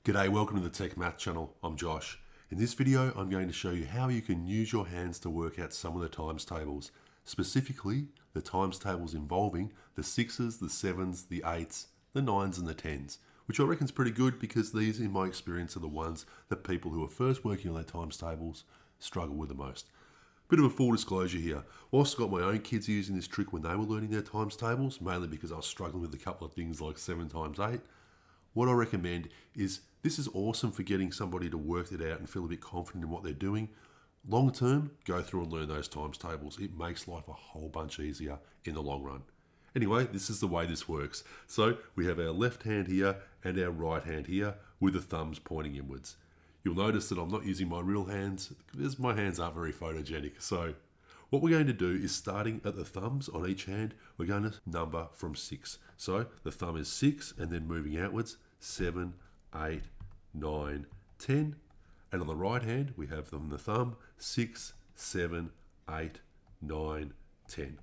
G'day, welcome to the Tech Math channel. I'm Josh. In this video, I'm going to show you how you can use your hands to work out some of the times tables. Specifically, the times tables involving the 6s, the 7s, the 8s, the 9s and the 10s, which I reckon is pretty good because these, in my experience, are the ones that people who are first working on their times tables struggle with the most. Bit of a full disclosure here. Whilst I got my own kids using this trick when they were learning their times tables, mainly because I was struggling with a couple of things like 7 times 8, what I recommend is this is awesome for getting somebody to work it out and feel a bit confident in what they're doing. Long term, go through and learn those times tables. It makes life a whole bunch easier in the long run. Anyway, this is the way this works. So we have our left hand here and our right hand here with the thumbs pointing inwards. You'll notice that I'm not using my real hands because my hands aren't very photogenic. So what we're going to do is, starting at the thumbs on each hand, we're going to number from 6. So the thumb is 6 and then moving outwards, 7, 8, 9, 10. And on the right hand, we have the thumb 6, 7, 8, 9, 10.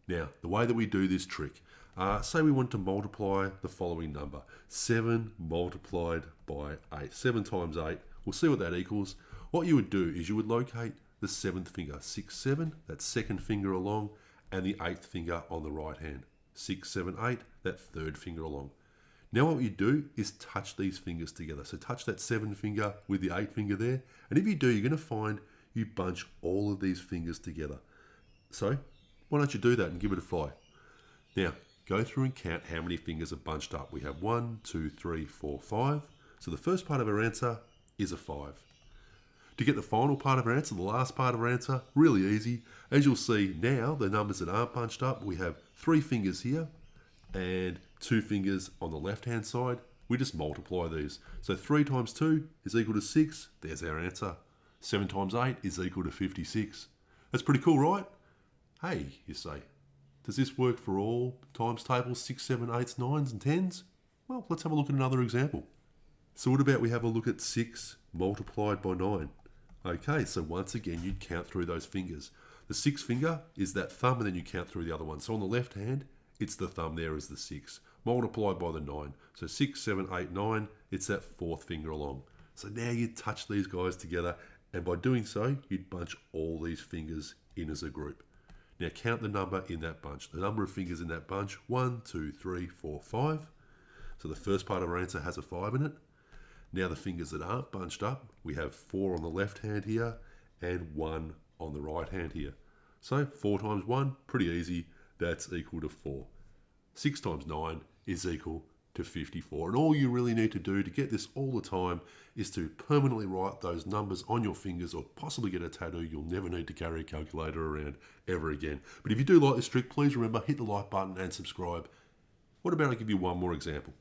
Now, the way that we do this trick, say we want to multiply the following number, 7 multiplied by 8. 7 times 8, we'll see what that equals. What you would do is you would locate the 7th finger, 6, 7, that second finger along, and the 8th finger on the right hand, 6, 7, 8, that third finger along. Now what you do is touch these fingers together. So touch that 7 finger with the 8 finger there. And if you do, you're going to find you bunch all of these fingers together. So why don't you do that and give it a try. Now, go through and count how many fingers are bunched up. We have 1, 2, 3, 4, 5. So the first part of our answer is a 5. To get the final part of our answer, the last part of our answer, really easy. As you'll see now, the numbers that aren't bunched up, we have 3 fingers here and 2 fingers on the left-hand side. We just multiply these. So 3 times 2 is equal to 6. There's our answer. 7 times 8 is equal to 56. That's pretty cool, right? Hey, you say, does this work for all times tables, 6, 7, 8s, 9s and 10s? Well, let's have a look at another example. So what about we have a look at 6 multiplied by 9? Okay, so once again, you'd count through those fingers. The 6th finger is that thumb, and then you count through the other one. So on the left hand, it's the thumb there as the 6, multiplied by the 9. So 6, 7, 8, 9, it's that 4th finger along. So now you touch these guys together, and by doing so, you'd bunch all these fingers in as a group. Now count the number in that bunch. The number of fingers in that bunch, 1, 2, 3, 4, 5. So the first part of our answer has a 5 in it. Now the fingers that aren't bunched up, we have 4 on the left hand here and 1 on the right hand here. So 4 times 1, pretty easy, that's equal to 4. 6 times 9 is equal to 54. And all you really need to do to get this all the time is to permanently write those numbers on your fingers, or possibly get a tattoo. You'll never need to carry a calculator around ever again. But if you do like this trick, please remember, hit the like button and subscribe. What about I give you one more example?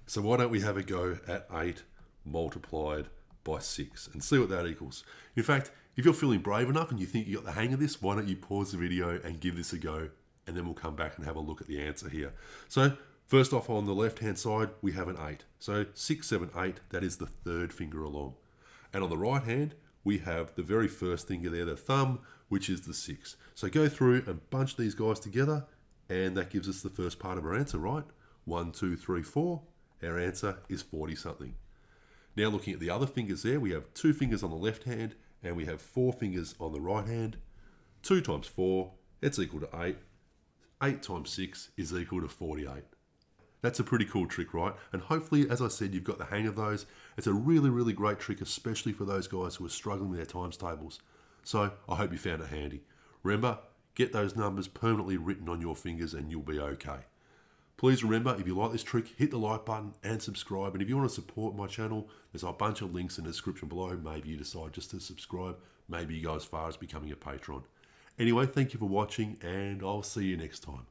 So why don't we have a go at 8 multiplied by 6 and see what that equals. In fact, if you're feeling brave enough and you think you got the hang of this, why don't you pause the video and give this a go, and then we'll come back and have a look at the answer here. So first off, on the left hand side, we have an 8. So 6, 7, 8, that is the 3rd finger along. And on the right hand, we have the very first finger there, the thumb, which is the 6. So go through and bunch these guys together, and that gives us the first part of our answer, right? 1, 2, 3, 4. Our answer is 40 something. Now looking at the other fingers there, we have 2 fingers on the left hand and we have 4 fingers on the right hand. 2 times 4, it's equal to 8. 8 times 6 is equal to 48. That's a pretty cool trick, right? And hopefully, as I said, you've got the hang of those. It's a really, really great trick, especially for those guys who are struggling with their times tables. So I hope you found it handy. Remember, get those numbers permanently written on your fingers and you'll be okay. Please remember, if you like this trick, hit the like button and subscribe. And if you want to support my channel, there's a bunch of links in the description below. Maybe you decide just to subscribe. Maybe you go as far as becoming a patron. Anyway, thank you for watching, and I'll see you next time.